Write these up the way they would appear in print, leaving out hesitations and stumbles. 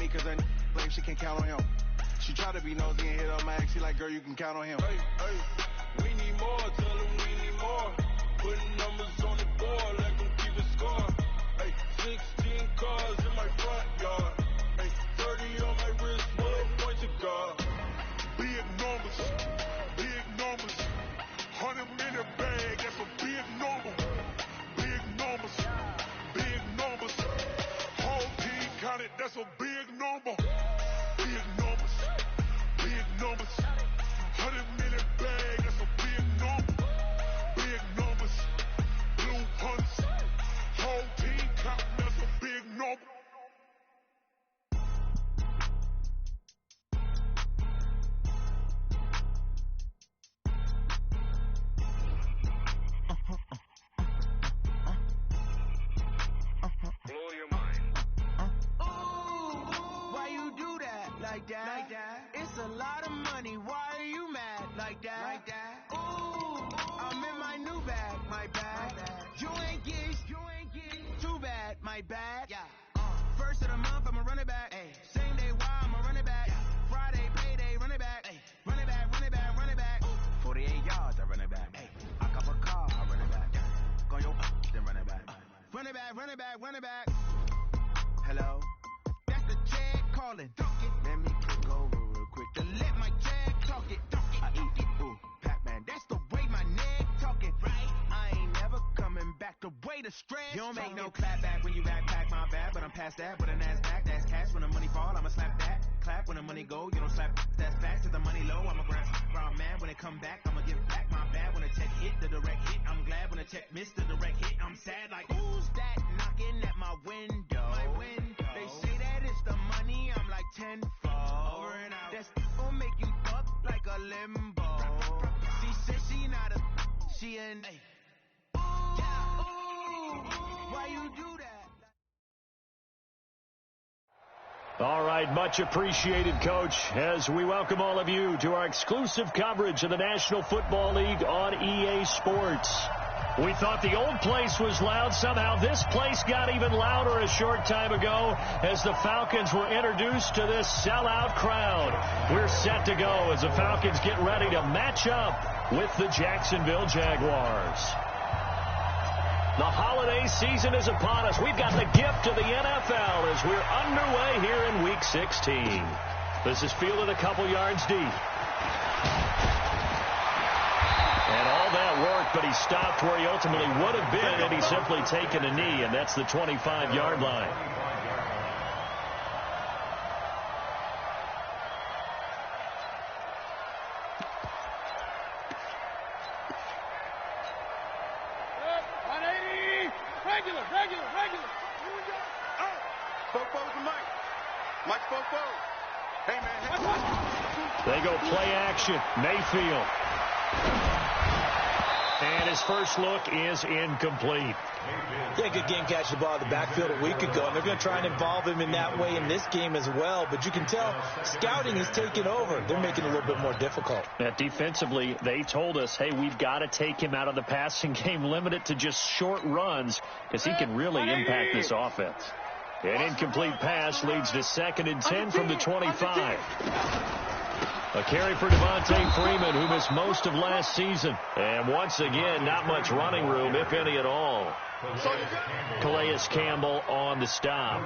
me, cause that claim she can count on him. She try to be nosy and hit up my ex. She like, girl, you can count on him. Hey, we need more, tell them we need more. Putting numbers on the board, let them keep it score. Hey, 16 cars in my front yard. Hey, 30 on my wrist, what point to guard. Big numbers, 100-minute bag, that's a big number. Big numbers, whole team counted, that's a big number. Big numbers, 100-minute bag, that's a big number. Big numbers, blue hunts, whole team counting, that's a big number. Blow your mind. Why you do that like that? It's a lot of money. Why are you mad like that? Ooh, I'm in my new bag, my bag. You ain't get too bad, my bad. First of the month, I'ma run it back. Same day, why I'ma run it back. Friday, payday, run it back. Run it back. 48 yards, I run it back. I cop a car, I run it back. Go your then run it back. Run it back. Hello? That's the Jag calling. Let me click over real quick to let my Jag talk it. I eat it, ooh, Pac-Man. That's the way my neck talking, right? I ain't never coming back the way the stress. You don't make no clap back when you backpack my bad, but I'm past that with a NASDAQ. That's cash when the money fall, I'ma slap that. Clap when the money go, you don't slap. That's facts. If the money low, I'ma grab man. When it come back, I'ma give back my bad. When the check hit, the direct hit. I'm glad when the check missed the direct hit. I'm sad like, who's that knocking at my window? They say that it's the money, I'm like tenfold. Over and out. That's gonna make you duck like a limbo. She said she not a, she an. Why you do that? All right, much appreciated, Coach, as we welcome all of you to our exclusive coverage of the National Football League on EA Sports. We thought the old place was loud. Somehow this place got even louder a short time ago as the Falcons were introduced to this sellout crowd. We're set to go as the Falcons get ready to match up with the Jacksonville Jaguars. The holiday season is upon us. We've got the gift of the NFL as we're underway here in Week 16. This is fielded a couple yards deep. And all that work, but he stopped where he ultimately would have been had he simply taken a knee, and that's the 25-yard line. They go play action. Mayfield. And his first look is incomplete. Yeah, good game catching the ball in the backfield a week ago, and they're going to try and involve him in that way in this game as well. But you can tell scouting is taking over. They're making it a little bit more difficult. Yeah, defensively, they told us, hey, we've got to take him out of the passing game, limit it to just short runs, because he can really impact this offense. An incomplete pass leads to 2nd and 10 from the 25. A carry for Devontae Freeman, who missed most of last season. And once again, not much running room, if any at all. Calais Campbell on the stop.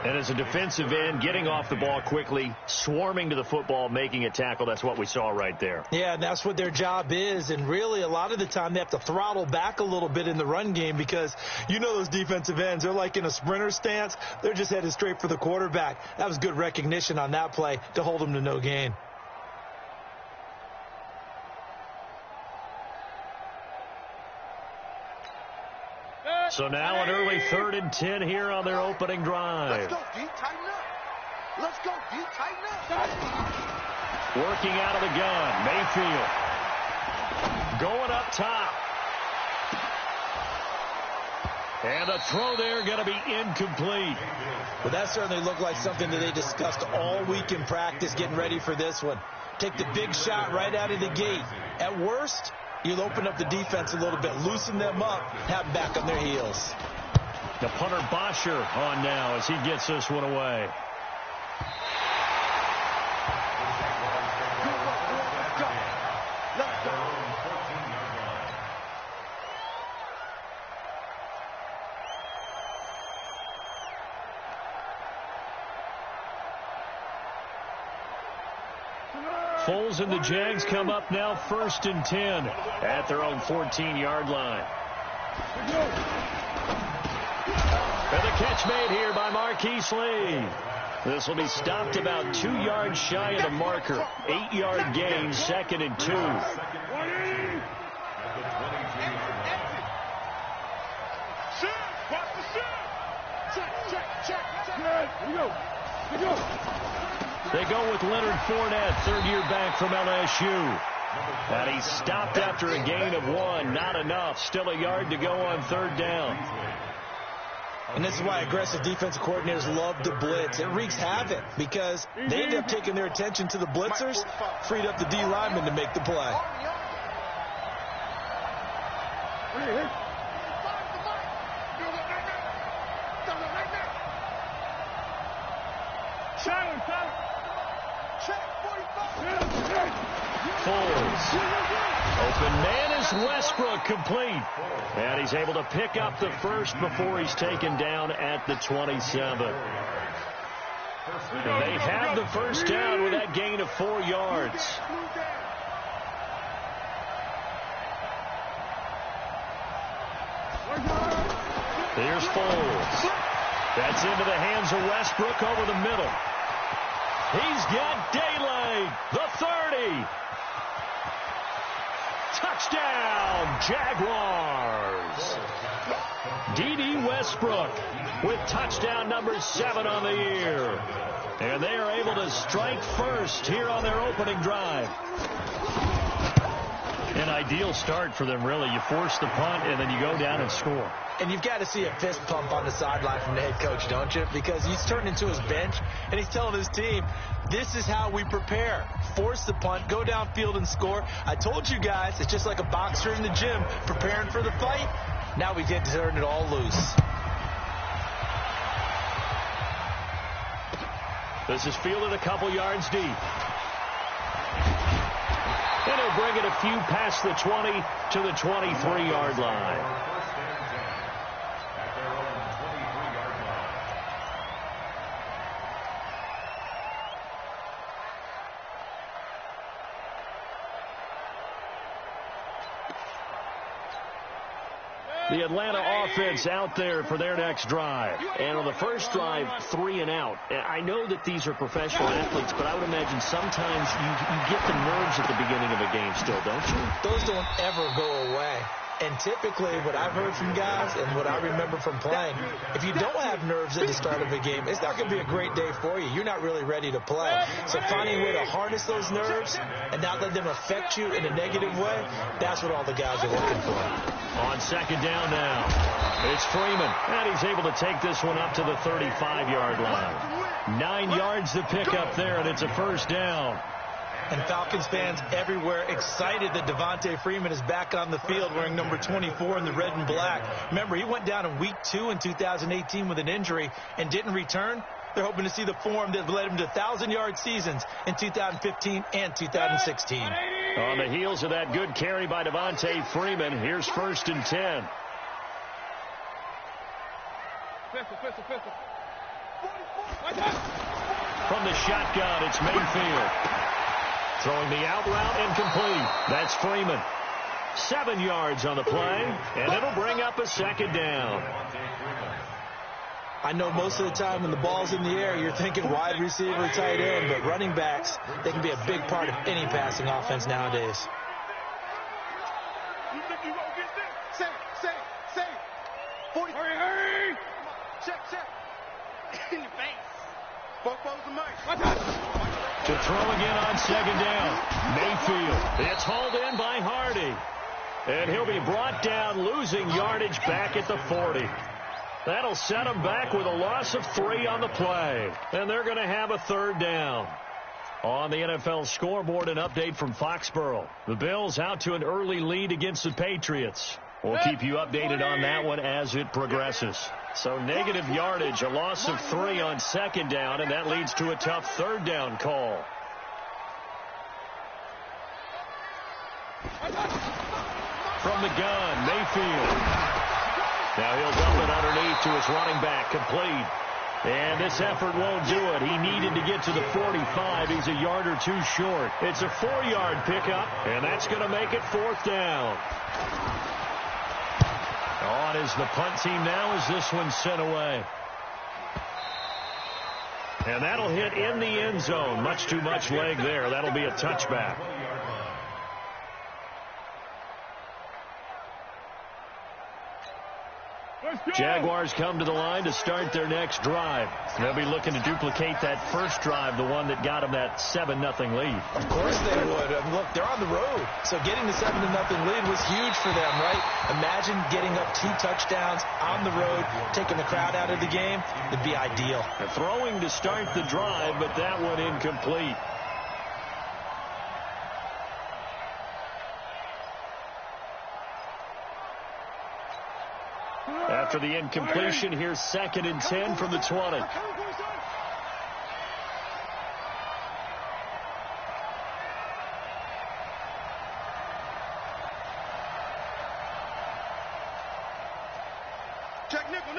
And as a defensive end, getting off the ball quickly, swarming to the football, making a tackle, that's what we saw right there. Yeah, and that's what their job is. And really, a lot of the time, they have to throttle back a little bit in the run game because you know those defensive ends, they're like in a sprinter stance. They're just headed straight for the quarterback. That was good recognition on that play to hold them to no gain. So now an early 3rd and 10 here on their opening drive. Let's go, D. Tighten up. Let's go, D. Tighten up. Working out of the gun, Mayfield. Going up top. And a throw there going to be incomplete. Well, that certainly looked like something that they discussed all week in practice getting ready for this one. Take the big shot right out of the gate. At worst, you'll open up the defense a little bit, loosen them up, have them back on their heels. The punter Bosher on now as he gets this one away. Foles and the Jags come up now 1st and 10 at their own 14-yard line. And the catch made here by Marquise Lee. This will be stopped about 2 yards shy of the marker. 8-yard gain, 2nd and 2. They go with Leonard Fournette, third-year back from LSU. And he stopped after a gain of 1. Not enough. Still a yard to go on 3rd down. And this is why aggressive defensive coordinators love to blitz. It wreaks havoc because they end up taking their attention to the blitzers, freed up the D lineman to make the play. Foles. Open man is Westbrook, complete. And he's able to pick up the first before he's taken down at the 27. And they have the first down with that gain of 4 yards. Here's Foles. That's into the hands of Westbrook over the middle. He's got daylight. The 30. Touchdown, Jaguars. D.D. Westbrook with touchdown number 7 on the year. And they are able to strike first here on their opening drive. An ideal start for them, really. You force the punt, and then you go down and score. And you've got to see a fist pump on the sideline from the head coach, don't you? Because he's turned into his bench, and he's telling his team, this is how we prepare. Force the punt, go downfield and score. I told you guys, it's just like a boxer in the gym preparing for the fight. Now we get to turn it all loose. This is fielded a couple yards deep. And he'll bring it a few past the 20 to the 23-yard line. The Atlanta offense out there for their next drive. And on the first drive, 3 and out. I know that these are professional athletes, but I would imagine sometimes you get the nerves at the beginning of a game still, don't you? Those don't ever go away. And typically what I've heard from guys and what I remember from playing, if you don't have nerves at the start of a game, it's not going to be a great day for you. You're not really ready to play. So finding a way to harness those nerves and not let them affect you in a negative way, that's what all the guys are looking for. On 2nd down now, it's Freeman. And he's able to take this one up to the 35-yard line. 9 yards to pick up there, and it's a first down. And Falcons fans everywhere excited that Devontae Freeman is back on the field wearing number 24 in the red and black. Remember, he went down in week 2 in 2018 with an injury and didn't return. They're hoping to see the form that led him to 1,000-yard seasons in 2015 and 2016. On the heels of that good carry by Devontae Freeman, here's 1st and 10. From the shotgun, it's Mayfield. Throwing the out route incomplete. That's Freeman. 7 yards on the play, and it'll bring up a 2nd down. I know most of the time when the ball's in the air, you're thinking wide receiver, tight end, but running backs, they can be a big part of any passing offense nowadays. You think you gonna get this? Say. 40. Hurry. Check. In your face. Both the mic. To throw again on 2nd down. Mayfield. It's hauled in by Hardy. And he'll be brought down, losing yardage back at the 40. That'll set him back with a loss of 3 on the play. And they're going to have a 3rd down. On the NFL scoreboard, an update from Foxborough. The Bills out to an early lead against the Patriots. We'll keep you updated on that one as it progresses. So negative yardage, a loss of 3 on second down, and that leads to a tough third down call. From the gun, Mayfield. Now he'll dump it underneath to his running back, complete. And this effort won't do it. He needed to get to the 45. He's a yard or two short. It's a 4-yard pickup, and that's going to make it 4th down. On is the punt team now as this one's sent away. And that'll hit in the end zone. Much too much leg there. That'll be a touchback. Jaguars come to the line to start their next drive. They'll be looking to duplicate that first drive, the one that got them that 7-0 lead. Of course they would. And look, they're on the road. So getting the 7-0 lead was huge for them, right? Imagine getting up 2 touchdowns on the road, taking the crowd out of the game. It'd be ideal. They're throwing to start the drive, but that one incomplete. After the incompletion, here's 2nd and 10 from the 20. Check nickel.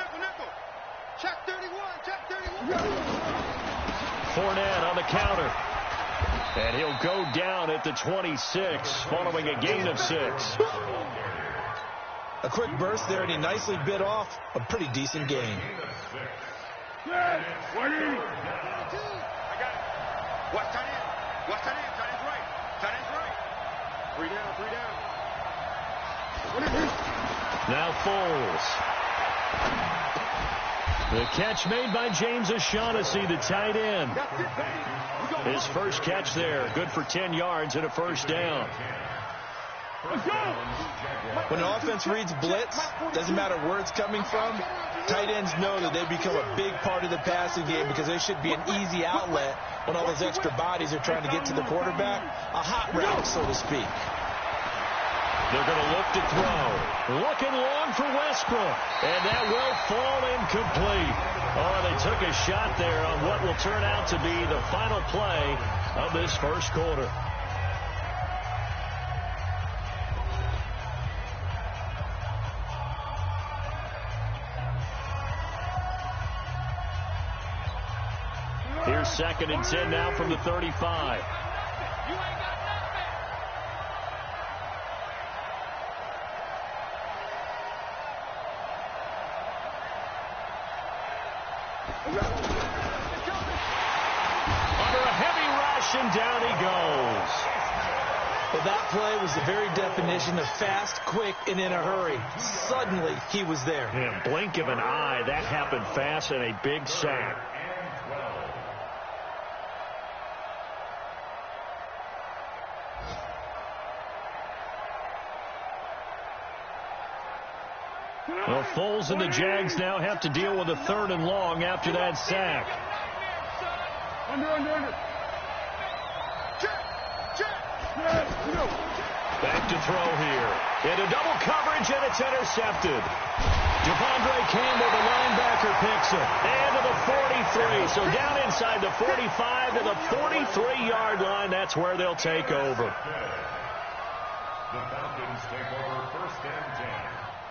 Check 31. Fournette on the counter. And he'll go down at the 26 following a gain of 6. A quick burst there, and he nicely bit off a pretty decent gain. I got it. Watch tight end. Tight end's right. Tight end's right. 3 down. Now Foles. The catch made by James O'Shaughnessy, the tight end. His first catch there, good for 10 yards and a 1st down. When an offense reads blitz, doesn't matter where it's coming from, tight ends know that they become a big part of the passing game because they should be an easy outlet when all those extra bodies are trying to get to the quarterback. A hot route, so to speak. They're going to look to throw. Looking long for Westbrook. And that will fall incomplete. Oh, they took a shot there on what will turn out to be the final play of this first quarter. Here's 2nd and 10 now from the 35. Under a heavy rush, and down he goes. Well, that play was the very definition of fast, quick, and in a hurry. Suddenly, he was there. Yeah, blink of an eye, that happened fast, and a big sack. Well, Foles and the Jags now have to deal with a 3rd and long after that sack. Under. Back to throw here. Into double coverage, and it's intercepted. Devondre Campbell, the linebacker, picks it. And to the 43. So down inside the 45 to the 43-yard line. That's where they'll take over. The Falcons take over 1st and 10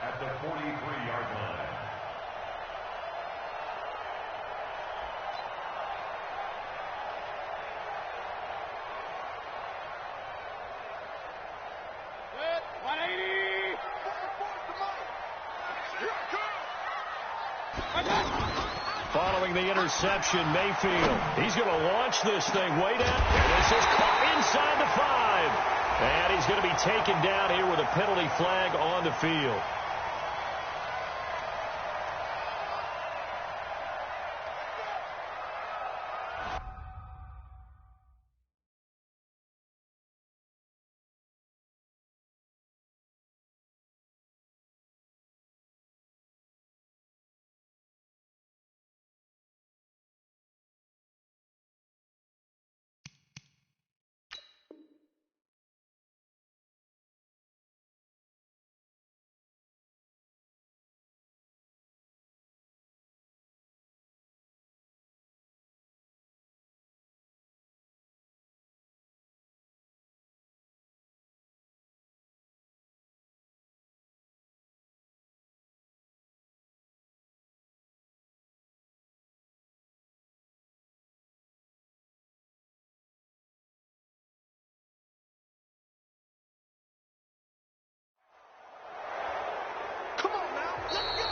at the 43-yard line. Following the interception, Mayfield. He's going to launch this thing way down. And this is caught inside the 5. And he's going to be taken down here with a penalty flag on the field.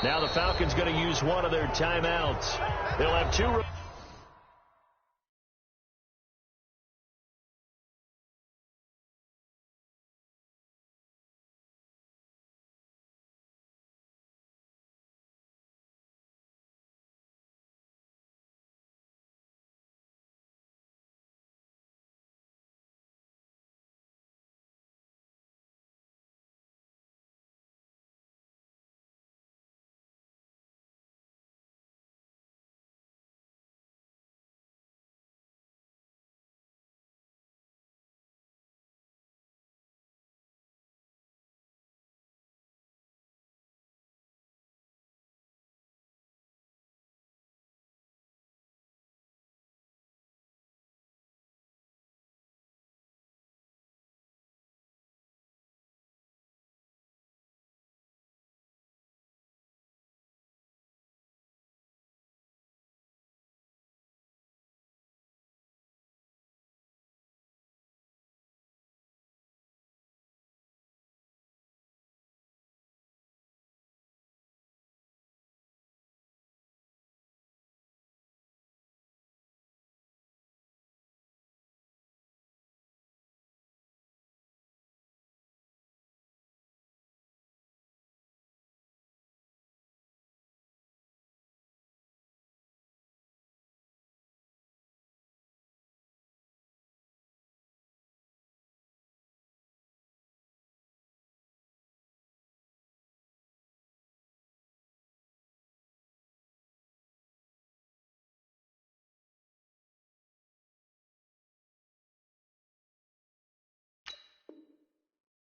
Now the Falcons going to use one of their timeouts. They'll have two.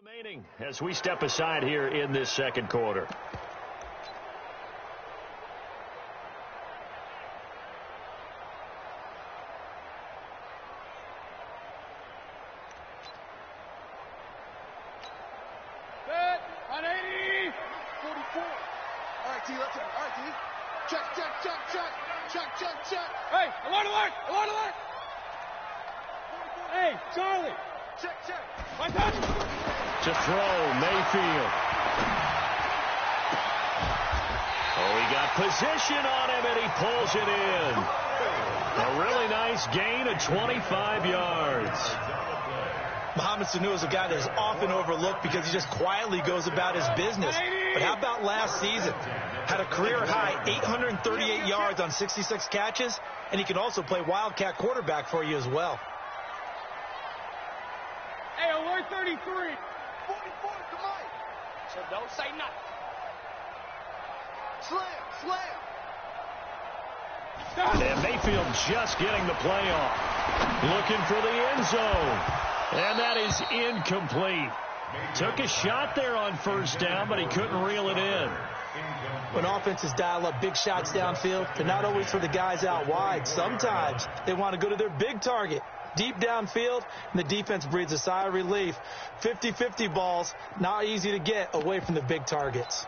Remaining as we step aside here in this second quarter. Set. 180. 44. All right, T, let's go. All right, T. Check. Hey, alert, alert, alert, alert. Hey, Charlie. Check. My touch. To throw, Mayfield. Oh, he got position on him, and he pulls it in. A really nice gain of 25 yards. Mohamed Sanu is a guy that is often overlooked because he just quietly goes about his business. But how about last season? Had a career-high 838 yards on 66 catches, and he can also play Wildcat quarterback for you as well. Hey, alert 33. 44, come on. So don't say nothing. Slam. And Mayfield just getting the play off. Looking for the end zone. And that is incomplete. Took a shot there on first down, but he couldn't reel it in. When offenses dial up big shots downfield, they're not always for the guys out wide. Sometimes they want to go to their big target, deep downfield, and the defense breathes a sigh of relief. 50-50 balls, not easy to get away from the big targets.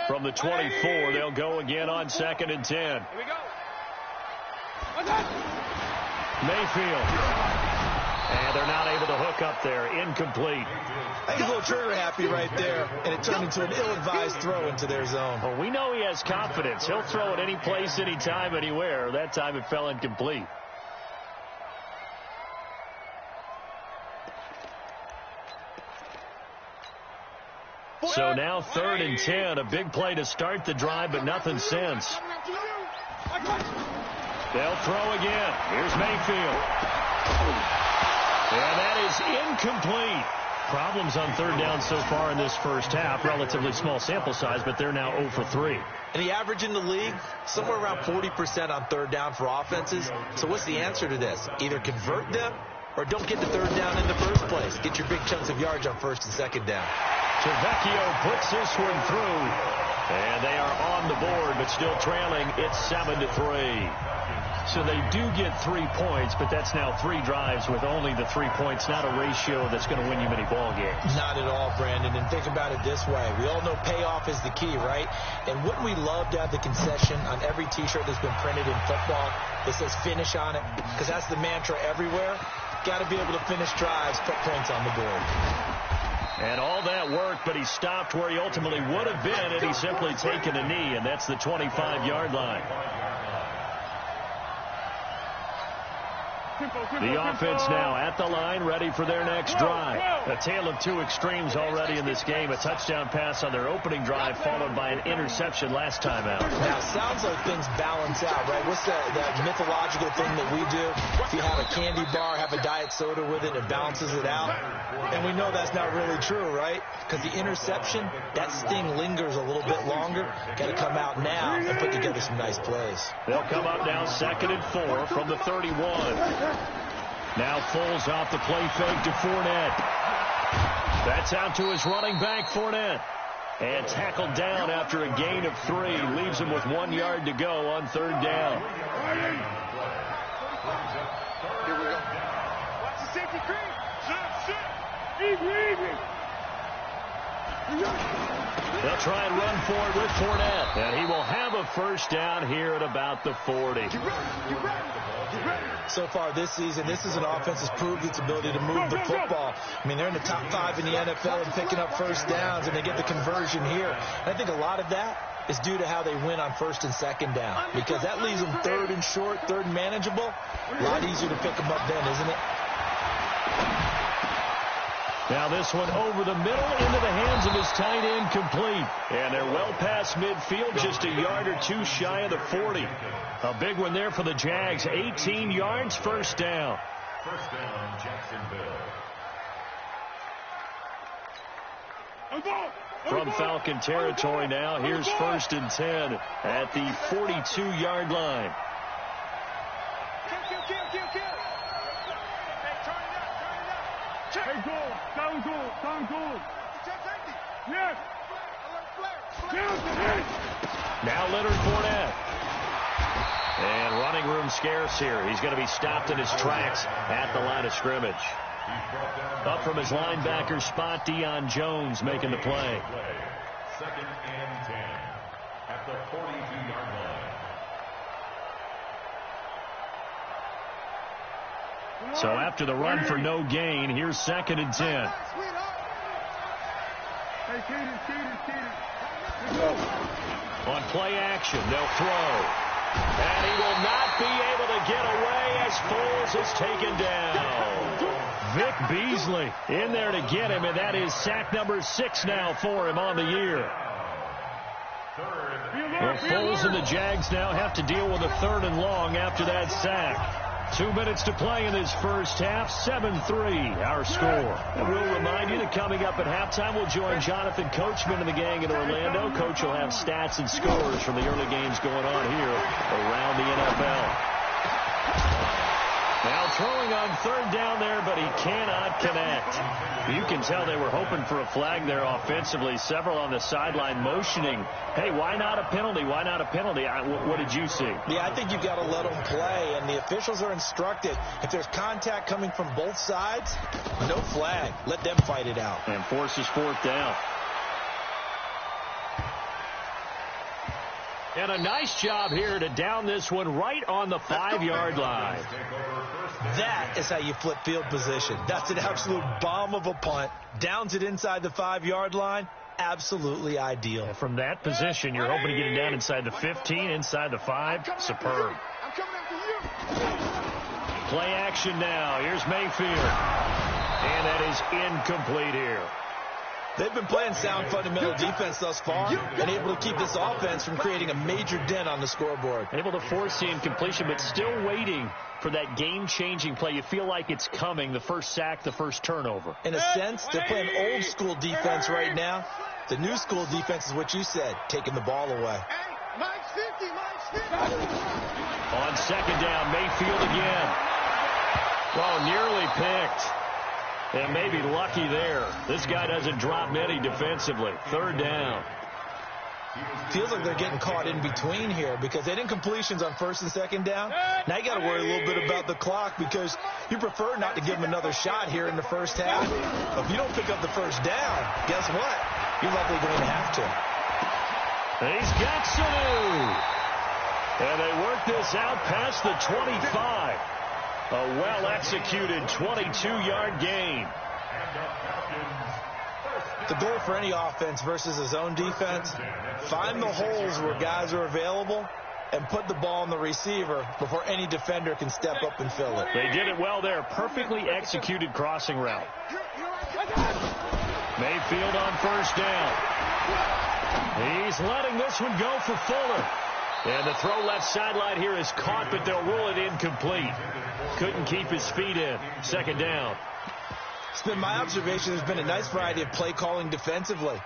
From the 24, they'll go again on 2nd and 10. Here we go. Mayfield. And they're not able to hook up there. Incomplete. I think he's a little trigger happy right there, and it turned into an ill-advised throw into their zone. Well, we know he has confidence. He'll throw it any place, anytime, anywhere. That time it fell incomplete. So now 3rd and 10. A big play to start the drive, but nothing since. They'll throw again. Here's Mayfield. And that is incomplete. Problems on 3rd down so far in this first half. Relatively small sample size, but they're now 0 for 3. And the average in the league, somewhere around 40% on 3rd down for offenses. So what's the answer to this? Either convert them or don't get the 3rd down in the first place. Get your big chunks of yards on 1st and 2nd down. Trevecchio puts this one through. And they are on the board, but still trailing. It's 7-3. So they do get 3 points, but that's now 3 drives with only the 3 points, not a ratio that's going to win you many ball games. Not at all, Brandon. And think about it this way. We all know payoff is the key, right? And wouldn't we love to have the concession on every T-shirt that's been printed in football that says finish on it? Because that's the mantra everywhere. Got to be able to finish drives, put points on the board. And all that work, but he stopped where he ultimately would have been had he simply taken a knee, and that's the 25-yard line. The offense now at the line, ready for their next drive. A tale of two extremes already in this game. A touchdown pass on their opening drive, followed by an interception last time out. Now, it sounds like things balance out, right? What's that mythological thing that we do? If you have a candy bar, have a diet soda with it, it balances it out. And we know that's not really true, right? Because the interception, that sting lingers a little bit longer. Got to come out now and put together some nice plays. They'll come up now 2nd and 4 from the 31. Now Foles off the play fake to Fournette. That's out to his running back, Fournette. And tackled down after a gain of 3. Leaves him with 1 yard to go on 3rd down. Here we go. Watch the safety creep. Easy. They'll try and run for it with Fournette. And he will have a first down here at about the 40. Get ready. So far this season, this is an offense that's proved its ability to move the football. I mean, they're in the top 5 in the NFL and picking up first downs, and they get the conversion here. And I think a lot of that is due to how they win on 1st and 2nd down, because that leaves them 3rd and short, 3rd and manageable. A lot easier to pick them up then, isn't it? Now this one over the middle into the hands of his tight end, complete. And they're well past midfield, just a yard or 2 shy of the 40. A big one there for the Jags. 18 yards, first down. First down, Jacksonville. From Falcon territory now, here's 1st and 10 at the 42-yard line. Hey, goal. Down goal. Yes. Now Leonard Fournette. And running room scarce here. He's going to be stopped in his tracks at the line of scrimmage. Up from his linebacker spot, Deion Jones making the play. 2nd and 10 at the 42-yard line. So after the run for no gain, here's 2nd and 10. On play action, they'll throw. And he will not be able to get away as Foles is taken down. Vic Beasley in there to get him, and that is sack number 6 now for him on the year. Well, Foles and the Jags now have to deal with a 3rd and long after that sack. 2 minutes to play in this first half. 7-3 our score. And we'll remind you that coming up at halftime, we'll join Jonathan Coachman and the gang in Orlando. Coach will have stats and scores from the early games going on here around the NFL. Now throwing on 3rd down there, but he cannot connect. You can tell they were hoping for a flag there offensively. Several on the sideline motioning, hey, why not a penalty? Why not a penalty? What did you see? Yeah, I think you've got to let them play, and the officials are instructed. If there's contact coming from both sides, no flag. Let them fight it out. And forces 4th down. And a nice job here to down this one right on the 5-yard line. That is how you flip field position. That's an absolute bomb of a punt. Downs it inside the 5-yard line. Absolutely ideal. And from that position, you're hoping to get it down inside the 15, inside the 5. Superb. I'm coming after you. Play action now. Here's Mayfield. And that is incomplete here. They've been playing sound fundamental defense thus far and able to keep this offense from creating a major dent on the scoreboard. Able to force the incompletion, but still waiting for that game-changing play. You feel like it's coming, the first sack, the first turnover. In a sense, they're playing old-school defense right now. The new-school defense is what you said, taking the ball away. Mike's 50. On 2nd down, Mayfield again. Oh, nearly picked. And maybe lucky there. This guy doesn't drop many defensively. 3rd down. Feels like they're getting caught in between here because they didn't completions on 1st and 2nd down. Now you got to worry a little bit about the clock because you prefer not to give them another shot here in the first half. If you don't pick up the first down, guess what? You're likely going to have to. He's got Sanu. And they work this out past the 25. A well-executed 22-yard gain. The goal for any offense versus a zone defense, find the holes where guys are available and put the ball in the receiver before any defender can step up and fill it. They did it well there. Perfectly executed crossing route. Mayfield on first down. He's letting this one go for Fuller. And the throw left sideline here is caught, but they'll rule it incomplete. Couldn't keep his feet in. Second down. It's been my observation there's been a nice variety of play calling defensively.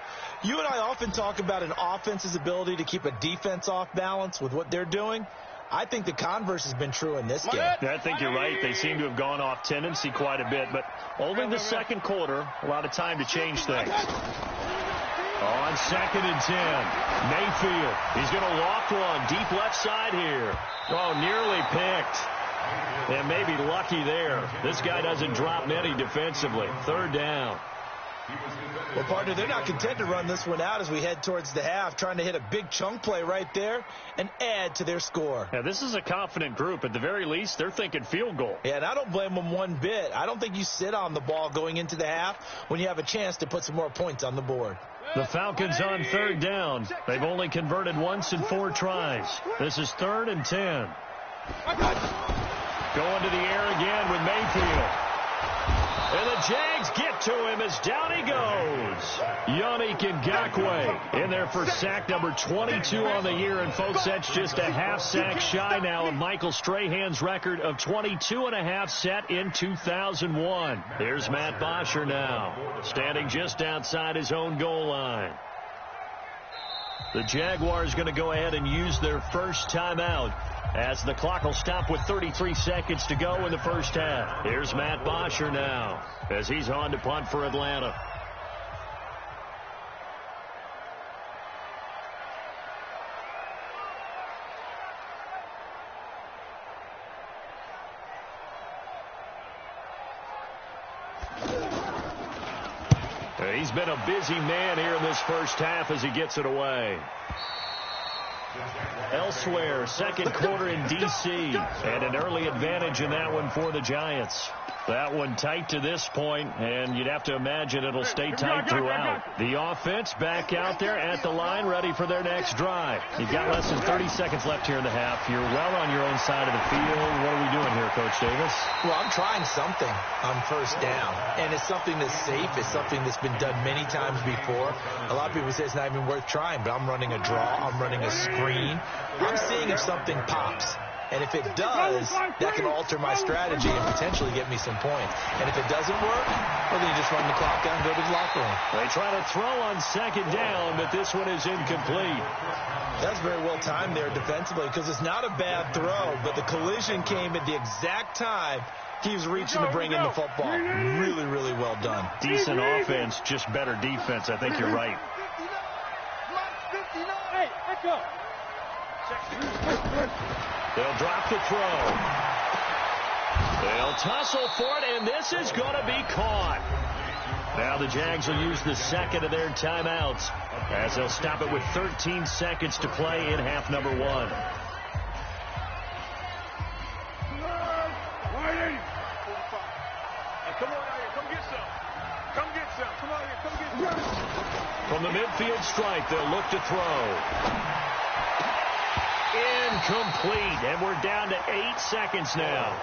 You and I often talk about an offense's ability to keep a defense off balance with what they're doing. I think the converse has been true in this game. I think you're right. They seem to have gone off tendency quite a bit, but only the second quarter, a lot of time to change things. On 2nd and 10, Mayfield. He's going to loft one deep left side here. Oh, nearly picked. And maybe lucky there. This guy doesn't drop many defensively. Third down. Well, partner, they're not content to run this one out as we head towards the half, trying to hit a big chunk play right there and add to their score. Yeah, this is a confident group. At the very least, they're thinking field goal. Yeah, and I don't blame them one bit. I don't think you sit on the ball going into the half when you have a chance to put some more points on the board. The Falcons on third down. They've only converted once in 4 tries. This is 3rd and 10. Going to the air again with Mayfield. And the Jags get to him as down he goes. Yannick Ngakoue in there for sack number 22 on the year. And, folks, that's just a half sack shy now of Michael Strahan's record of 22.5 set in 2001. Here's Matt Bosher now, standing just outside his own goal line. The Jaguars going to go ahead and use their first timeout as the clock will stop with 33 seconds to go in the first half. Here's Matt Bosher now as he's on to punt for Atlanta. He's been a busy man here in this first half as he gets it away. Elsewhere, second quarter in D.C. and an early advantage in that one for the Giants. That one tight to this point, and you'd have to imagine it'll stay tight throughout. The offense back out there at the line, ready for their next drive. You've got less than 30 seconds left here in the half. You're well on your own side of the field. What are we doing here, Coach Davis? Well, I'm trying something on first down, and it's something that's safe. It's something that's been done many times before. A lot of people say it's not even worth trying, but I'm running a draw. I'm running a screen. I'm seeing if something pops. And if it does, that can alter my strategy and potentially get me some points. And if it doesn't work, well, then you just run the clock down and go to the locker room. They try to throw on second down, but this one is incomplete. That's very well timed there defensively because it's not a bad throw, but the collision came at the exact time he was reaching to bring in the football. Really, really well done. Decent offense, just better defense. I think you're right. Hey, let's go. They'll drop the throw. They'll tussle for it, and this is going to be caught. Now the Jags will use the second of their timeouts as they'll stop it with 13 seconds to play in half number 1. From the midfield stripe, they'll look to throw. Incomplete, and we're down to 8 seconds now.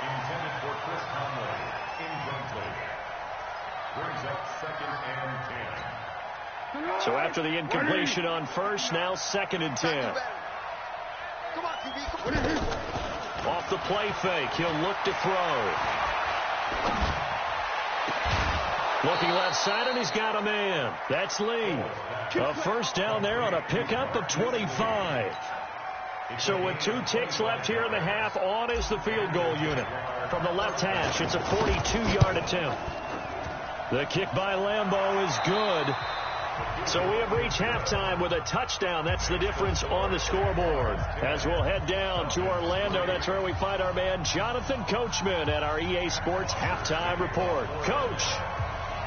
Intended for Chris Conway. Incomplete. Brings up 2nd and 10. So after the incompletion on first, now 2nd and 10. Off the play fake, he'll look to throw. Looking left side, and he's got a man. That's Lee. A first down there on a pickup of 25. So with 2 ticks left here in the half, on is the field goal unit. From the left hash, it's a 42-yard attempt. The kick by Lambeau is good. So we have reached halftime with a touchdown. That's the difference on the scoreboard. As we'll head down to Orlando, that's where we find our man Jonathan Coachman at our EA Sports Halftime Report. Coach,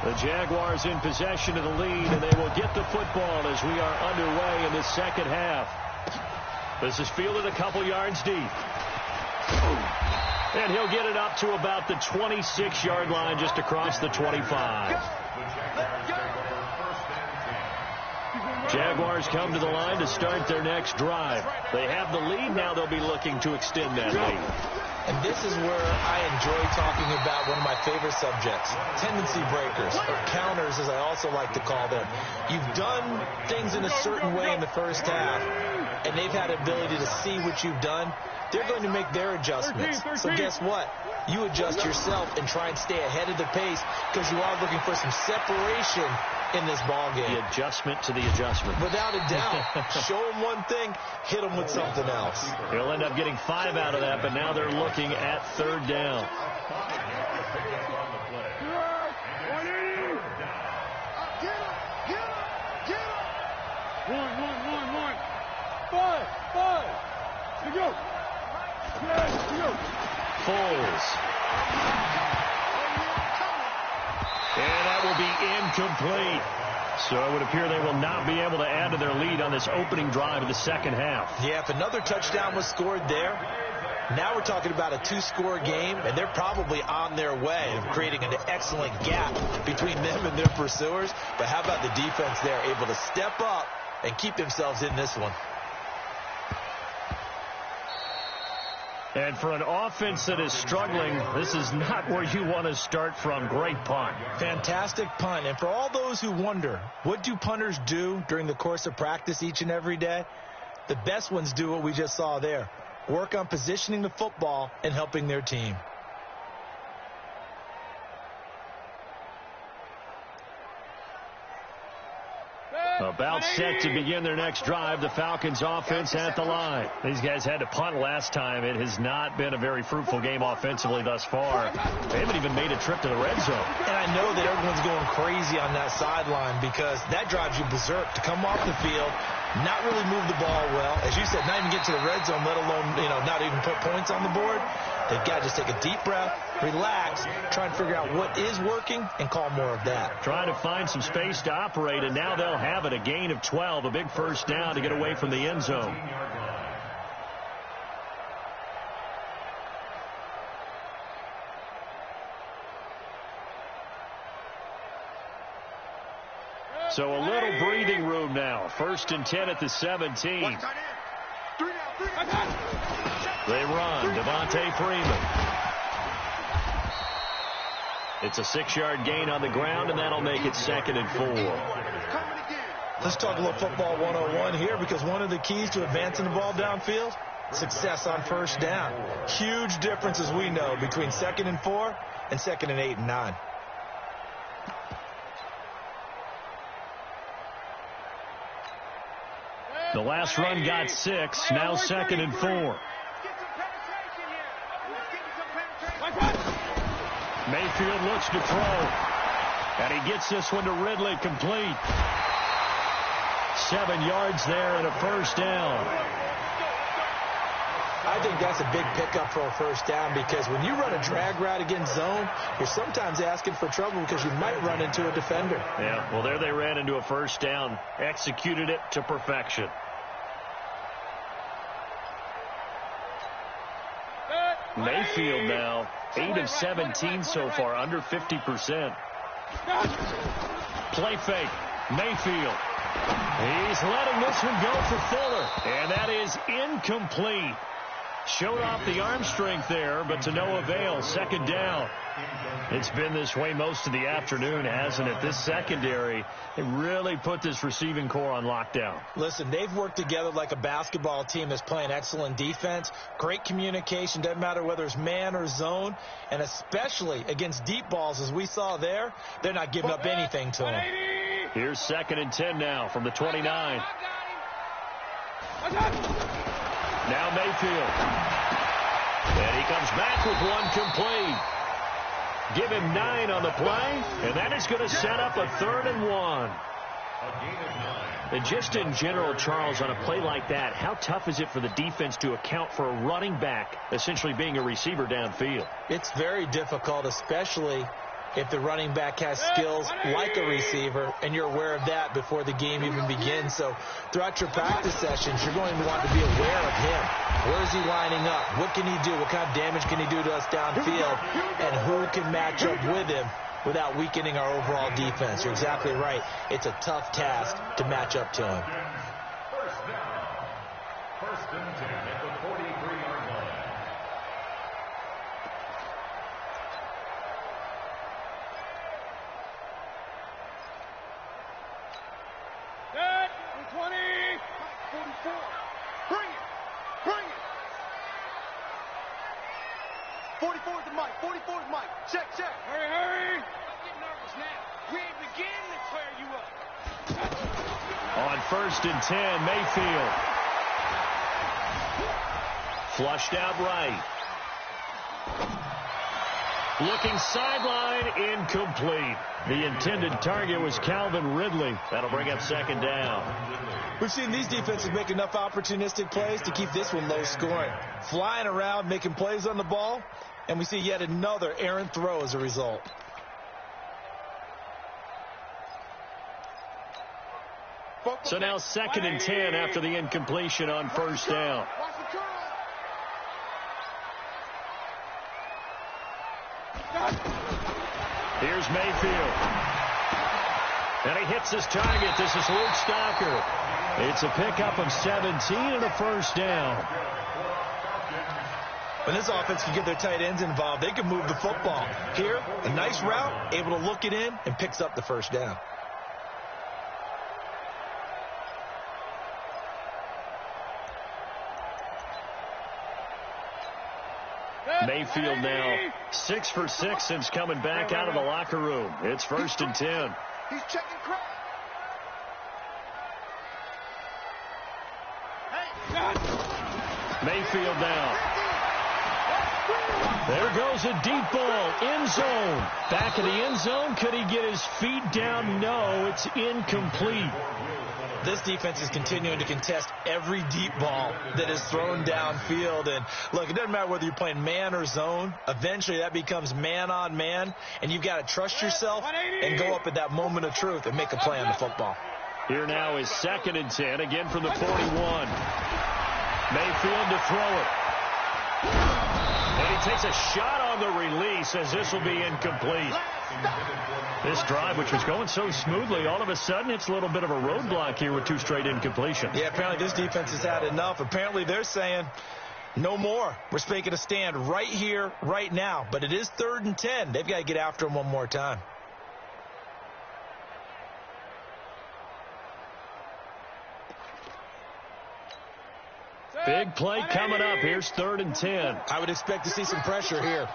the Jaguars in possession of the lead, and they will get the football as we are underway in the second half. This is fielded a couple yards deep. And he'll get it up to about the 26-yard line, just across the 25. Jaguars come to the line to start their next drive. They have the lead. Now they'll be looking to extend that lead. And this is where I enjoy talking about one of my favorite subjects, tendency breakers, or counters, as I also like to call them. You've done things in a certain way in the first half, and they've had the ability to see what you've done. They're going to make their adjustments. So guess what? You adjust yourself and try and stay ahead of the pace because you are looking for some separation in this ball game. The adjustment to the adjustment. Without a doubt. Show them one thing, hit them with something else. He'll end up getting 5 out of that, but now they're looking at 3rd down. One. 5. Let's go. Foles. And that will be incomplete. So it would appear they will not be able to add to their lead on this opening drive of the second half. Yeah, if another touchdown was scored there, now we're talking about a 2-score game, and they're probably on their way of creating an excellent gap between them and their pursuers. But how about the defense there, able to step up and keep themselves in this one? And for an offense that is struggling, this is not where you want to start from. Great punt. Fantastic punt. And for all those who wonder, what do punters do during the course of practice each and every day? The best ones do what we just saw there. Work on positioning the football and helping their team. About set to begin their next drive, the Falcons offense at the line. These guys had to punt last time. It has not been a very fruitful game offensively thus far. They haven't even made a trip to the red zone. And I know that everyone's going crazy on that sideline because that drives you berserk to come off the field, not really move the ball well. As you said, not even get to the red zone, let alone, not even put points on the board. They've got to just take a deep breath, relax, try and figure out what is working, and call more of that. Trying to find some space to operate, and now they'll have it. A gain of 12, a big first down to get away from the end zone. So a little breathing room now. 1st and 10 at the 17. They run. Devontae Freeman. It's a 6-yard gain on the ground, and that'll make it 2nd and 4. Let's talk a little football 101 here because one of the keys to advancing the ball downfield, success on first down. Huge difference, as we know, between 2nd and 4 and 2nd and 8 and 9. The last run got 6, now 2nd and 4. Mayfield looks to throw, and he gets this one to Ridley, complete. 7 yards there and a first down. I think that's a big pickup for a first down because when you run a drag route against zone, you're sometimes asking for trouble because you might run into a defender. Yeah, well, there they ran into a first down, executed it to perfection. Mayfield now, 8 of 17 so far, under 50%. Play fake, Mayfield. He's letting this one go for Fuller, and that is incomplete. Showed off the arm strength there, but to no avail. 2nd down. It's been this way most of the afternoon, hasn't it? This secondary, they really put this receiving core on lockdown. Listen, they've worked together like a basketball team that's playing excellent defense. Great communication, doesn't matter whether it's man or zone, and especially against deep balls, as we saw there, they're not giving up anything to them. Here's 2nd and 10 now from the 29. Now Mayfield. And he comes back with one complete. Give him 9 on the play, and that is going to set up a 3rd and 1. And just in general, Charles, on a play like that, how tough is it for the defense to account for a running back essentially being a receiver downfield? It's very difficult, especially if the running back has skills like a receiver, and you're aware of that before the game even begins. So throughout your practice sessions, you're going to want to be aware of him. Where is he lining up? What can he do? What kind of damage can he do to us downfield? And who can match up with him without weakening our overall defense? You're exactly right. It's a tough task to match up to him. First down. First and 10 at the 43-yard line. Set. 20. 44. Bring it. Bring it. 44 is the mic. 44 is Mike. Check, check. Hurry, hurry. Don't get nervous now. We ain't beginning to clear you up. On first and 10, Mayfield. Flushed out right. Looking sideline, incomplete. The intended target was Calvin Ridley. That'll bring up second down. We've seen these defenses make enough opportunistic plays to keep this one low scoring. Flying around, making plays on the ball, and we see yet another errant throw as a result. So now second and 10 after the incompletion on first down. Here's Mayfield. And he hits his target. This is Luke Stocker. It's a pickup of 17 and a first down. When this offense can get their tight ends involved, they can move the football. Here, a nice route, able to look it in, and picks up the first down. Mayfield now 6 for 6 since coming back out of the locker room. It's first and 10. He's checking crap. Mayfield now. There goes a deep ball. End zone. Back of the end zone. Could he get his feet down? No, it's incomplete. This defense is continuing to contest every deep ball that is thrown downfield. And, look, it doesn't matter whether you're playing man or zone. Eventually, that becomes man on man, and you've got to trust yourself and go up at that moment of truth and make a play on the football. Here now is second and 10, again from the 41. Mayfield to throw it. And he takes a shot on the release as this will be incomplete. This drive, which was going so smoothly, all of a sudden it's a little bit of a roadblock here with 2 straight incompletions. Yeah, apparently this defense has had enough. Apparently they're saying no more. We're making a stand right here, right now. But it is 3rd and 10. They've got to get after him one more time. Big play coming up. Here's 3rd and 10. I would expect to see some pressure here.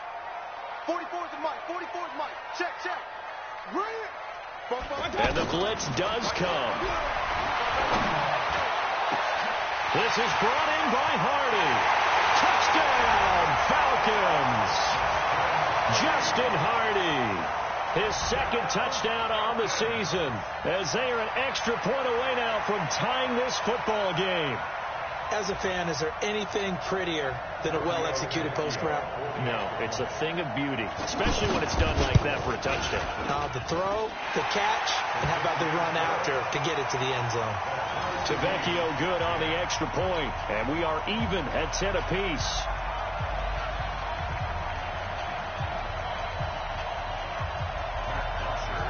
44 is the mic. 44 is Mike. Check, check. Bring it. And the blitz does come. This is brought in by Hardy. Touchdown, Falcons. Justin Hardy. His 2nd touchdown on the season, as they are an extra point away now from tying this football game. As a fan, is there anything prettier than a well-executed post route? No, it's a thing of beauty, especially when it's done like that for a touchdown. The throw, the catch, and how about the run after to get it to the end zone? Tavecchio good on the extra point, and we are even at 10 apiece.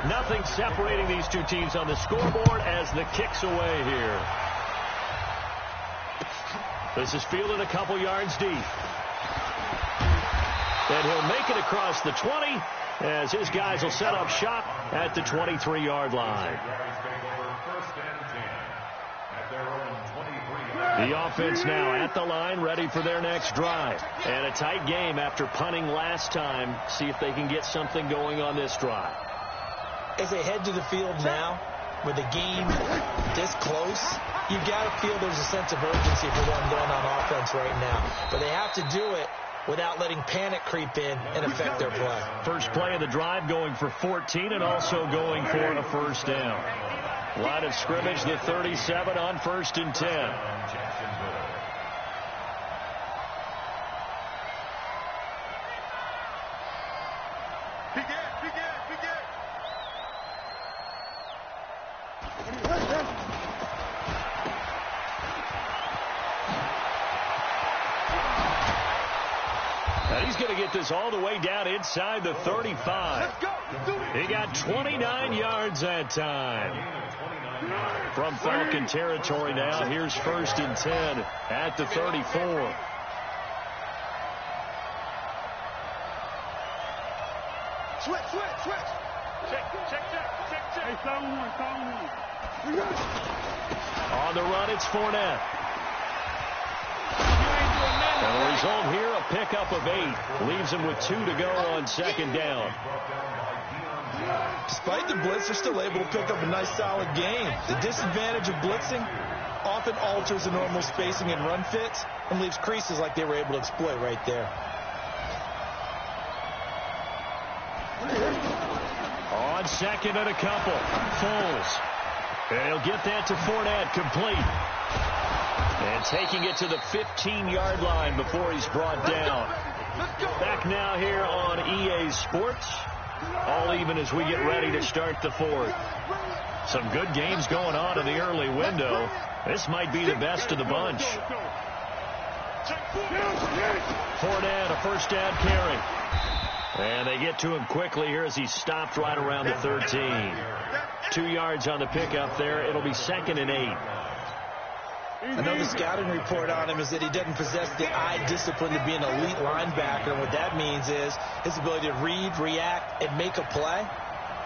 Nothing separating these two teams on the scoreboard as the kick's away here. This is fielded a couple yards deep. And he'll make it across the 20 as his guys will set up shop at the 23-yard line. The offense now at the line, ready for their next drive. And a tight game after punting last time. See if they can get something going on this drive. As they head to the field now, with the game this close, you've got to feel there's a sense of urgency for them going on offense right now. But they have to do it without letting panic creep in and affect their play. First play of the drive going for 14 and also going for a first down. Line of scrimmage, the 37 on 1st and 10. Begin. He's going to get this all the way down inside the 35. He got 29 yards that time. From Falcon territory now, here's 1st and 10 at the 34. Switch. Check. Hey, solid one. On the run, it's Fournette. And the result here, a pickup of 8. Leaves him with 2 to go on 2nd down. Despite the blitz, they're still able to pick up a nice, solid gain. The disadvantage of blitzing often alters the normal spacing and run fits and leaves creases like they were able to exploit right there. On 2nd and a couple. Foles. And he'll get that to Fournette, complete. And taking it to the 15-yard line before he's brought down. Back now here on EA Sports. All even as we get ready to start the 4th. Some good games going on in the early window. This might be the best of the bunch. Fournette, a 1st down carry. And they get to him quickly here as he's stopped right around the 13. 2 yards on the pickup there. It'll be 2nd and 8. I know the scouting report on him is that he doesn't possess the eye discipline to be an elite linebacker. And what that means is his ability to read, react, and make a play.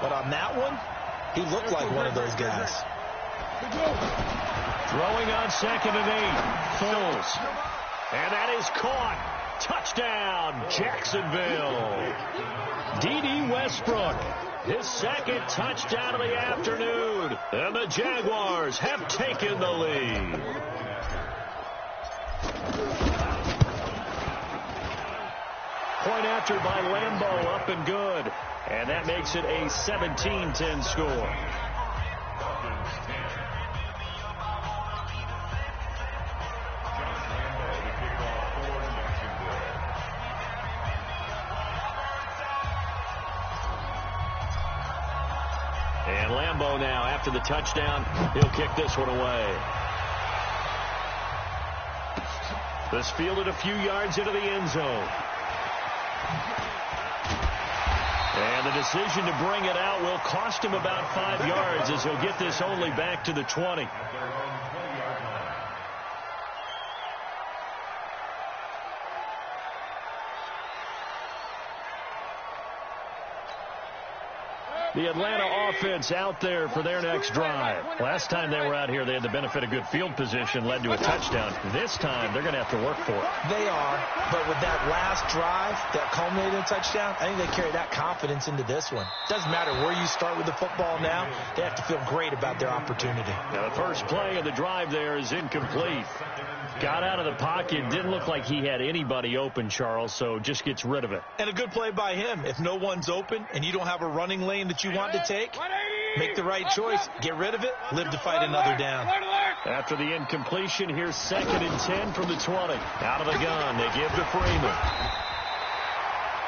But on that one, he looked like one of those guys. Throwing on 2nd and 8. Foles. And that is caught. Touchdown, Jacksonville. D.D. Westbrook. His 2nd touchdown of the afternoon. And the Jaguars have taken the lead. Point after by Lambeau, up and good. And that makes it a 17-10 score. And Lambeau now, after the touchdown, he'll kick this one away. This fielded a few yards into the end zone. And the decision to bring it out will cost him about 5 yards as he'll get this only back to the 20. The Atlanta offense out there for their next drive. Last time they were out here, they had the benefit of good field position, led to a touchdown. This time, they're going to have to work for it. They are, but with that last drive that culminated in a touchdown, I think they carry that confidence into this one. Doesn't matter where you start with the football now, they have to feel great about their opportunity. Now, the first play of the drive there is incomplete. Got out of the pocket, didn't look like he had anybody open, Charles, so just gets rid of it. And a good play by him. If no one's open and you don't have a running lane that you want to take, make the right choice, get rid of it, live to fight another down. After the incompletion, here's 2nd and 10 from the 20. Out of the gun, they give to Freeman.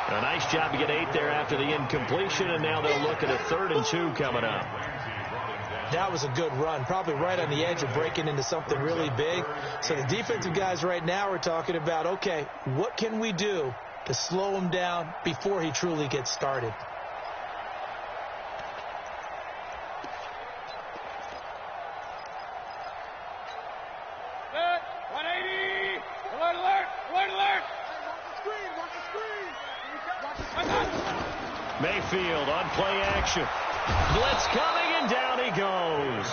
A nice job to get 8 there after the incompletion, and now they'll look at a 3rd and 2 coming up. That was a good run, probably right on the edge of breaking into something really big. So the defensive guys right now are talking about, okay, what can we do to slow him down before he truly gets started? Mayfield on play action. Blitz coming, and down he goes.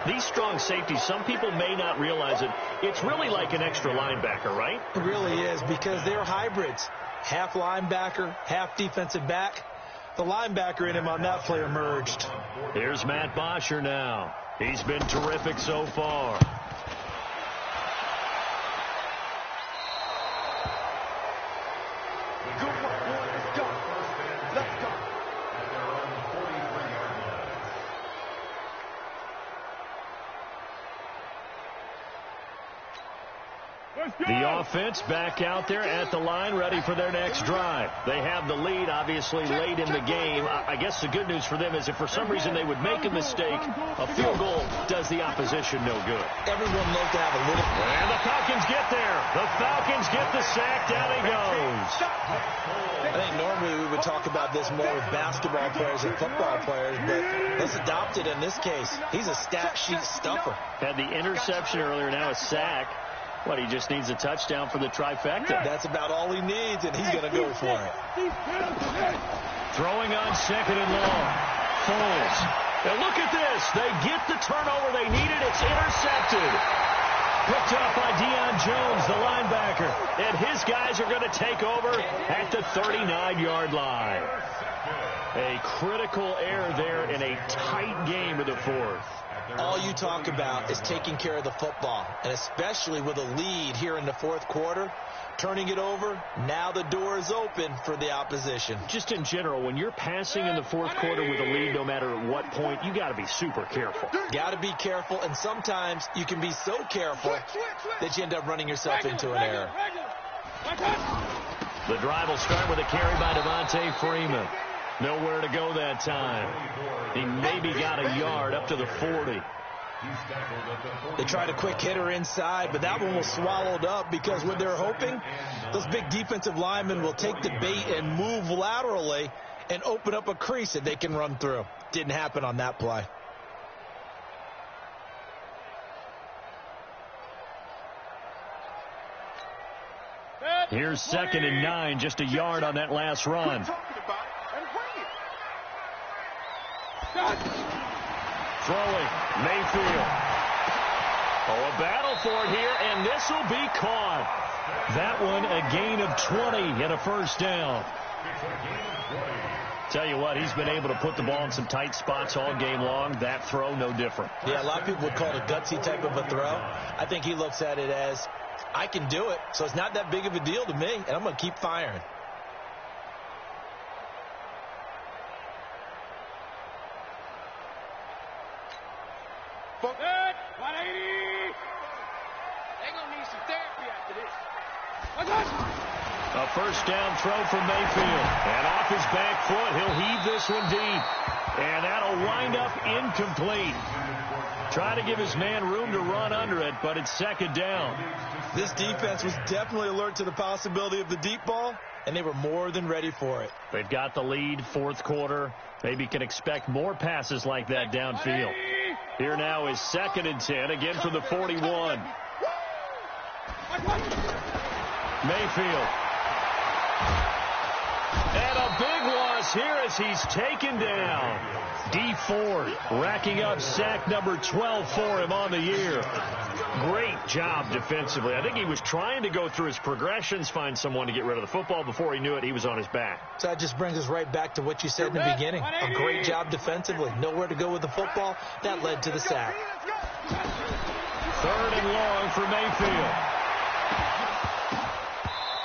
These strong safeties, some people may not realize it. It's really like an extra linebacker, right? It really is, because they're hybrids. Half linebacker, half defensive back. The linebacker in him on that play emerged. Here's Matt Bosher now. He's been terrific so far. The offense back out there at the line, ready for their next drive. They have the lead, obviously, late in the game. I guess the good news for them is if for some reason they would make a mistake, a field goal does the opposition no good. Everyone loves to have a little... And the Falcons get there. The Falcons get the sack. Down he goes. I think normally we would talk about this more with basketball players and football players, but let's adopt it in this case. He's a stat sheet stuffer. Had the interception earlier, now a sack. What, he just needs a touchdown for the trifecta. That's about all he needs, and he's going to go for it. Throwing on second and long. Foles. Now look at this. They get the turnover they needed. It's intercepted. Picked up by Deion Jones, the linebacker. And his guys are going to take over at the 39-yard line. A critical error there in a tight game of the fourth. All you talk about is taking care of the football, and especially with a lead here in the fourth quarter, turning it over, now the door is open for the opposition. Just in general, when you're passing in the fourth quarter with a lead, no matter at what point, you got to be super careful. Got to be careful, and sometimes you can be so careful that you end up running yourself into an error. The drive will start with a carry by Devontae Freeman. Nowhere to go that time. He maybe got a yard up to the 40. They tried a quick hitter inside, but that one was swallowed up because what they're hoping, those big defensive linemen will take the bait and move laterally and open up a crease that they can run through. Didn't happen on that play. Here's 2nd and 9, just a yard on that last run. Throwing, Mayfield. Oh, a battle for it here, and this will be caught. That one, a gain of 20 and a first down. Tell you what, he's been able to put the ball in some tight spots all game long. That throw, no different. Yeah, a lot of people would call it a gutsy type of a throw. I think he looks at it as, I can do it, so it's not that big of a deal to me, and I'm going to keep firing. A first down throw from Mayfield. And off his back foot, he'll heave this one deep. And that'll wind up incomplete. Try to give his man room to run under it, but it's 2nd down. This defense was definitely alert to the possibility of the deep ball, and they were more than ready for it. They've got the lead, fourth quarter. Maybe can expect more passes like that downfield. Here now is 2nd and 10, again from the 41. Mayfield. And a big loss here as he's taken down. D. Ford racking up sack number 12 for him on the year. Great job defensively. I think he was trying to go through his progressions, find someone to get rid of the football. Before he knew it, he was on his back. So that just brings us right back to what you said in the beginning. A great job defensively. Nowhere to go with the football. That led to the sack. 3rd and long for Mayfield.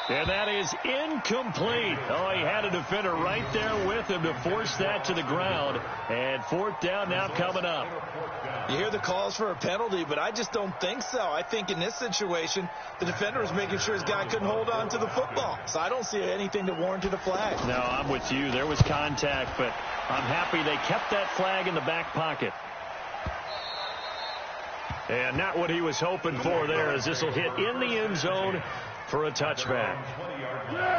And that is incomplete. Oh, he had a defender right there with him to force that to the ground. And 4th down now coming up. You hear the calls for a penalty, but I just don't think so. I think in this situation, the defender was making sure his guy couldn't hold on to the football. So I don't see anything that warranted a flag. No, I'm with you. There was contact, but I'm happy they kept that flag in the back pocket. And not what he was hoping for there, as this will hit in the end zone for a touchback.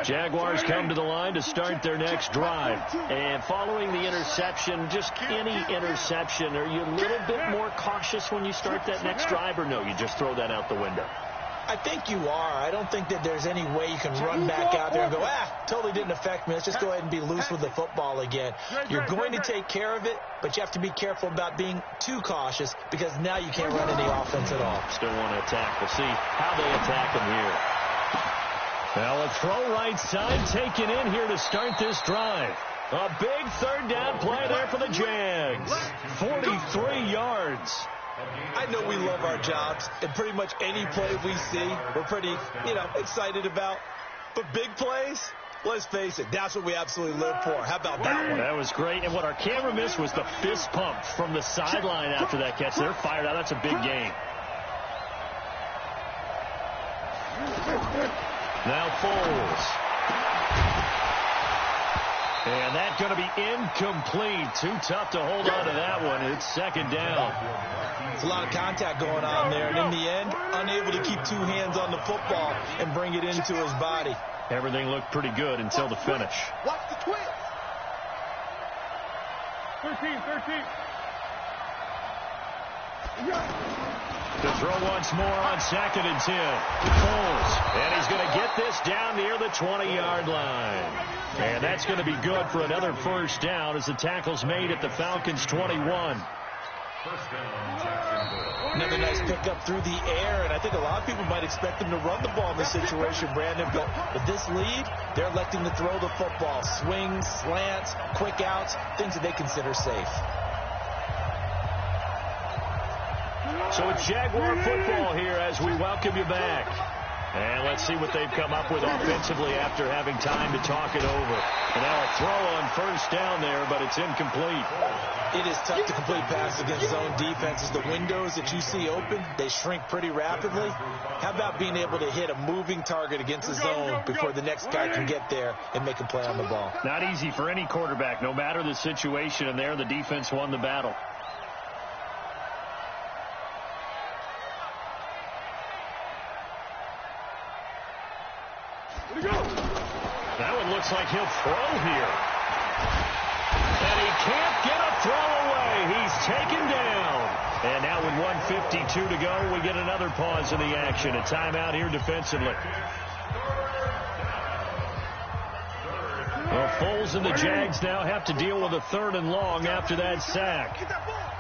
Jaguars come to the line to start their next drive. And following the interception, just any interception, are you a little bit more cautious when you start that next drive, or no, you just throw that out the window? I think you are. I don't think that there's any way you can run back out there and go, totally didn't affect me. Let's just go ahead and be loose with the football again. You're going to take care of it, but you have to be careful about being too cautious because now you can't run any offense at all. Still want to attack. We'll see how they attack him here. Now a throw right side taken in here to start this drive. A big 3rd down play there for the Jags. 43 yards. I know we love our jobs, and pretty much any play we see, we're pretty, excited about. But big plays, let's face it, that's what we absolutely live for. How about that one? That was great. And what our camera missed was the fist pump from the sideline after that catch. They're fired out. That's a big game. Now Foles. And that's going to be incomplete. Too tough to hold on to that one. It's second down. It's a lot of contact going on there, and in the end, unable to keep two hands on the football and bring it into his body. Everything looked pretty good until the finish. Watch the twist. 13. To throw once more on 2nd and 10. Foles. And he's going to get this down near the 20-yard line. And that's going to be good for another first down as the tackle's made at the Falcons' 21. Another nice pickup through the air, and I think a lot of people might expect them to run the ball in this situation, Brandon. But with this lead, they're electing to throw the football. Swings, slants, quick outs, things that they consider safe. So it's Jaguar football here as we welcome you back. And let's see what they've come up with offensively after having time to talk it over. And now a throw on first down there, but it's incomplete. It is tough to complete passes against zone defenses. The windows that you see open, they shrink pretty rapidly. How about being able to hit a moving target against the zone before the next guy can get there and make a play on the ball? Not easy for any quarterback, no matter the situation. And there, the defense won the battle. That one looks like he'll throw here. And he can't get a throw away. He's taken down. And now with 1:52 to go, we get another pause in the action. A timeout here defensively. Well, Foles and the Jags now have to deal with a 3rd and long after that sack. Get that ball.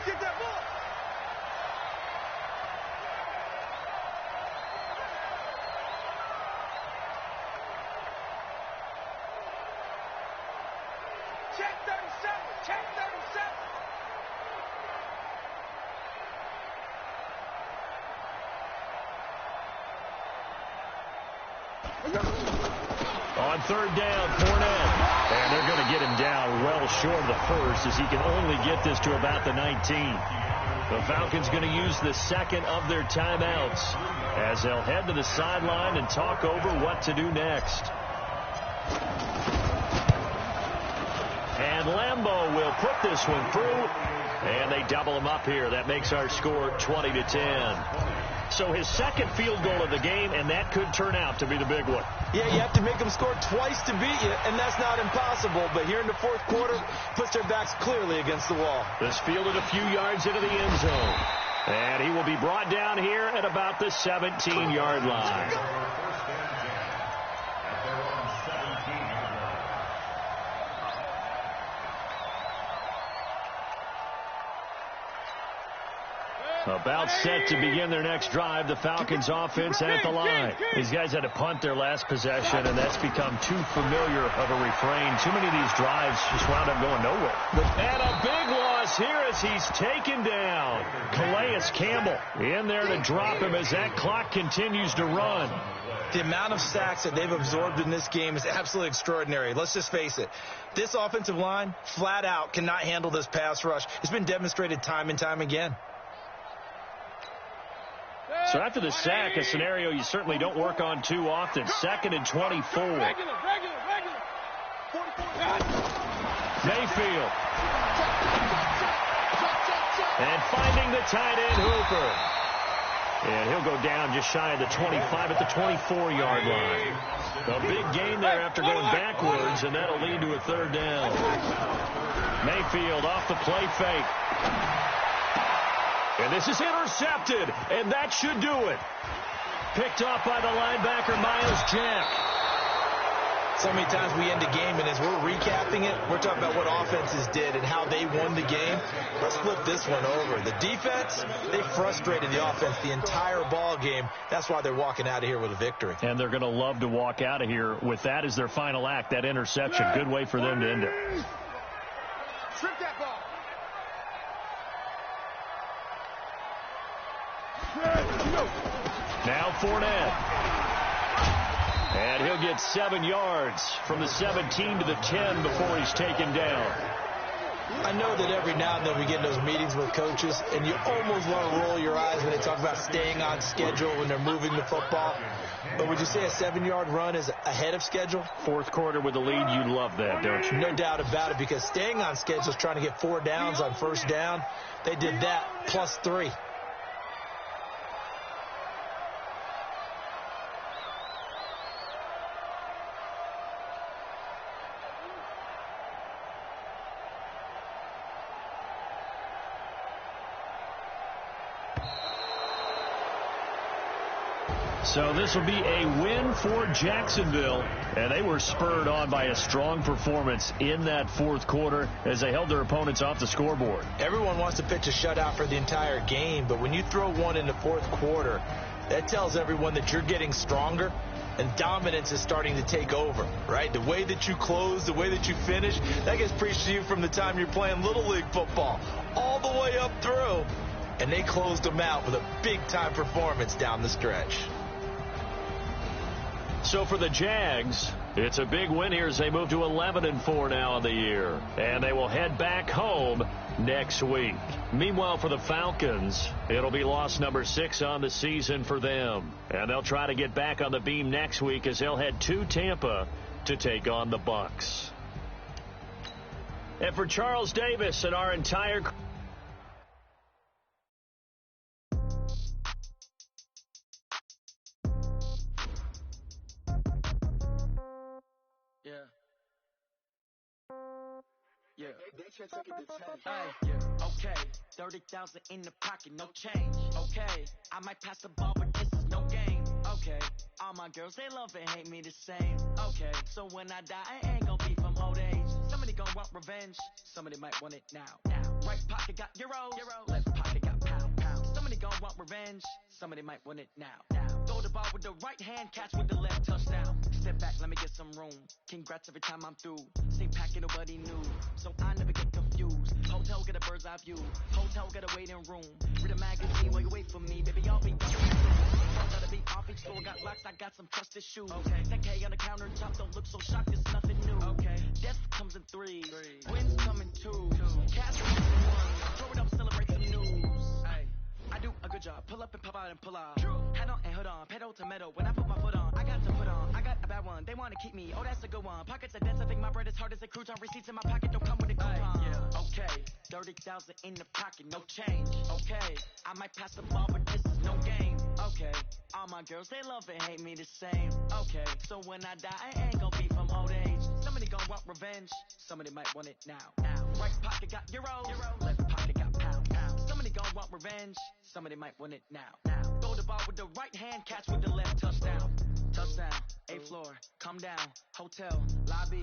Get that ball. Check 37. Check 37. On 3rd down, Fournette. And they're going to get him down well short of the first as he can only get this to about the 19. The Falcons going to use the 2nd of their timeouts as they'll head to the sideline and talk over what to do next. And Lambeau will put this one through, and they double him up here. That makes our score 20-10. So his 2nd field goal of the game, and that could turn out to be the big one. Yeah, you have to make them score twice to beat you, and that's not impossible. But here in the 4th quarter, puts their backs clearly against the wall. This fielded a few yards into the end zone. And he will be brought down here at about the 17-yard line. About set to begin their next drive, the Falcons offense at the line. These guys had to punt their last possession, and that's become too familiar of a refrain. Too many of these drives just wound up going nowhere. And a big loss here as he's taken down. Calais Campbell in there to drop him as that clock continues to run. The amount of sacks that they've absorbed in this game is absolutely extraordinary. Let's just face it. This offensive line, flat out, cannot handle this pass rush. It's been demonstrated time and time again. So after the sack, a scenario you certainly don't work on too often. 2nd and 24. Mayfield. And finding the tight end, Hooper. And he'll go down just shy of the 25 at the 24-yard line. A big gain there after going backwards, and that'll lead to a 3rd down. Mayfield off the play fake. And this is intercepted, and that should do it. Picked off by the linebacker, Miles Jack. So many times we end a game, and as we're recapping it, we're talking about what offenses did and how they won the game. Let's flip this one over. The defense, they frustrated the offense the entire ball game. That's why they're walking out of here with a victory. And they're going to love to walk out of here with that as their final act, that interception. Good way for them to end it. Strip that ball. Now Fournette. And he'll get 7 yards from the 17 to the 10 before he's taken down. I know that every now and then we get in those meetings with coaches, and you almost want to roll your eyes when they talk about staying on schedule when they're moving the football. But would you say a 7-yard run is ahead of schedule? Fourth quarter with the lead, you love that, don't you? No doubt about it, because staying on schedule is trying to get 4 downs on first down. They did that plus 3. So this will be a win for Jacksonville, and they were spurred on by a strong performance in that fourth quarter as they held their opponents off the scoreboard. Everyone wants to pitch a shutout for the entire game, but when you throw one in the fourth quarter, that tells everyone that you're getting stronger and dominance is starting to take over, right? The way that you close, the way that you finish, that gets preached to you from the time you're playing Little League football all the way up through, and they closed them out with a big-time performance down the stretch. So for the Jags, it's a big win here as they move to 11-4 now on the year. And they will head back home next week. Meanwhile, for the Falcons, it'll be loss number 6 on the season for them. And they'll try to get back on the beam next week as they'll head to Tampa to take on the Bucs. And for Charles Davis and our entire Okay, 30,000 in the pocket, no change. Okay, I might pass the ball, but this is no game. Okay, all my girls, they love and hate me the same. Okay, so when I die, I ain't gonna be from old age. Somebody gonna want revenge, somebody might want it now. Right pocket got euros, left pocket got pound. Somebody gonna want revenge, somebody might want it now. Throw the ball with the right hand, catch with the left, touchdown. Step back, let me get some room. Congrats every time I'm through. Same packet, nobody knew, so I never get confused. Hotel get a bird's eye view. Hotel get a waiting room. Read a magazine while you wait for me, baby. I'll be done. Gotta be off each store. Got locks. I got some trusted shoes. Okay. 10K on the countertop. Don't look so shocked. It's nothing new. Okay. Death comes in 3. Wins come in 2. Cash comes in 1. Throw it up, celebrate some news. Ay. I do a good job. Pull up and pop out and pull out. Head on and hood on. Pedal to metal. When I put my foot on, I got to put on. I got a bad one. They want to keep me. Oh, that's a good one. Pockets are dense. I think my bread is hard as a crouton. Receipts in my pocket don't come with a coupon. Yeah. Okay. 30,000 in the pocket. No change. Okay. I might pass the ball, but this is no game. Okay. All my girls, they love and hate me the same. Okay. So when I die, I ain't gonna be from old age. Somebody gonna want revenge. Somebody might want it now. Right pocket got euros. Left pocket got pound. Somebody gonna want revenge. Somebody might want it now. Throw the ball with the right hand, catch with the left, touchdown. Touchdown, 8th floor, come down, hotel, lobby.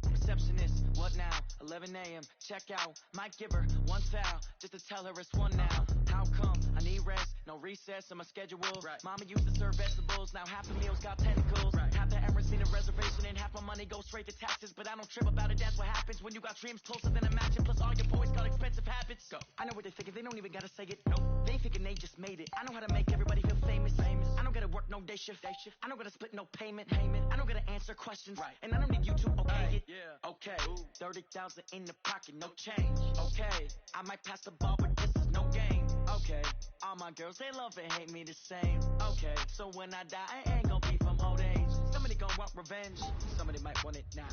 Receptionist, what now? 11 a.m., check out. Might give her 1 foul, just to tell her it's 1 now. How come? I need rest, no recess in my schedule. Right. Mama used to serve vegetables, now half the meals got tentacles. Right. Half the Emirates need a reservation and half my money goes straight to taxes. But I don't trip about it, that's what happens when you got dreams closer than a match. And plus all your boys got expensive habits. Go. I know what they thinking, they don't even gotta say it. Nope. They thinking they just made it. I know how to make everybody feel famous. I don't gotta work no day shift. I don't gotta split no payment. I don't gotta answer questions. Right. And I don't need you to okay it. Yeah. Okay. 30,000 in the pocket, no change. Okay. I might pass the ball, but this is no game. Okay. All my girls, they love and hate me the same. Okay. So when I die, I ain't gonna be from old age. Somebody gonna want revenge. Somebody might want it now.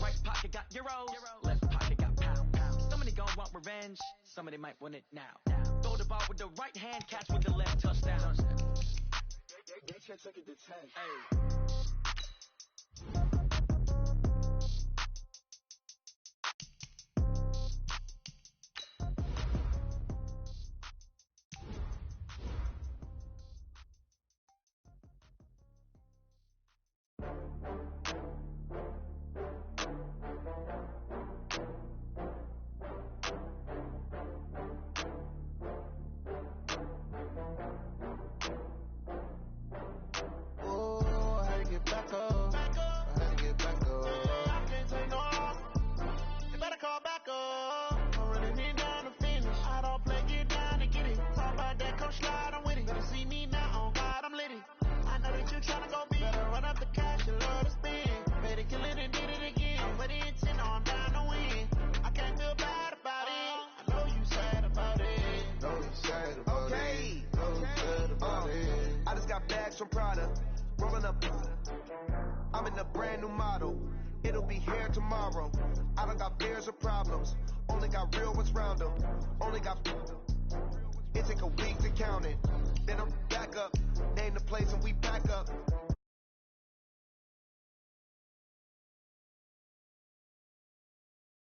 Right pocket got euros. Left pocket got pound. Somebody gonna want revenge. Somebody might want it now. Throw the ball with the right hand, catch with the left, touchdown. They can't take it to 10. Hey. bags from Prada. Rolling up. I'm in a brand new model. It'll be here tomorrow. I don't got fears or problems. Only got real ones round them. Only got. It take a week to count it. Then I'm back up. Name the place and we back